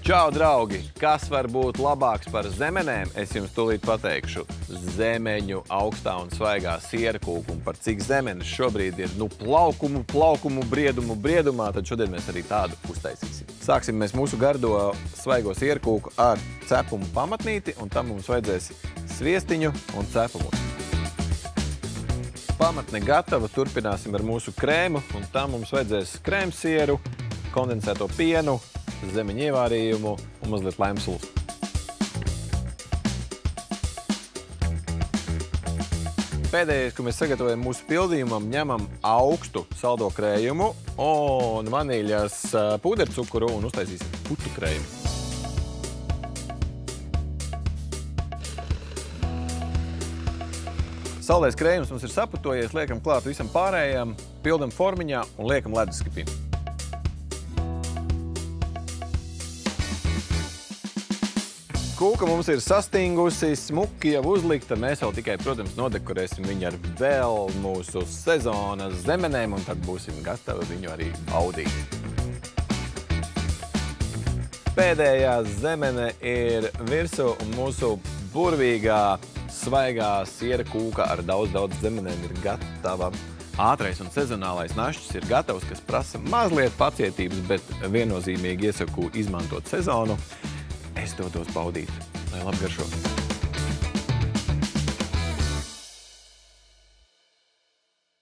Čau, draugi! Kas var būt labāks par zemenēm, es jums tūlīt pateikšu. Zemeņu augstā un svaigā sierkūka, un par cik zemenes šobrīd ir plaukumu, briedumā, tad šodien mēs arī tādu uztaisīsim. Sāksim mēs mūsu gardo svaigo sierkūku ar cepumu pamatnīti, un tam mums vajadzēs sviestiņu un cepumus. Pamatne gatava, turpināsim ar mūsu krēmu, un tam mums vajadzēs krēmsieru, kondensēto pienu, zemeņu ievārījumu un mazliet laimsulas. Pēdējais, ko mēs sagatavojam mūsu pildījumam, ņemam augstu saldo krējumu un vaniļas pūdercukuru un uztaisīsim putu krējumu. Saldais krējums mums ir saputojies, liekam klāt visam pārējām, pildam formiņā un liekam leduskapī. Kūka mums ir sastingusi, smuki jau uzlikta, mēs vēl tikai, protams, nodekorēsim viņu ar vēl mūsu sezonas zemenēm, un tad būsim gatavi viņu arī baudīt. Pēdējā zemene ir virsū, un mūsu burvīgā, svaigā siera kūka ar daudz zemenēm ir gatava. Ātrais un sezonālais našķis ir gatavs, kas prasa mazliet pacietības, bet viennozīmīgi iesaku izmantot sezonu. Es dodos baudīt, lai labi garšo.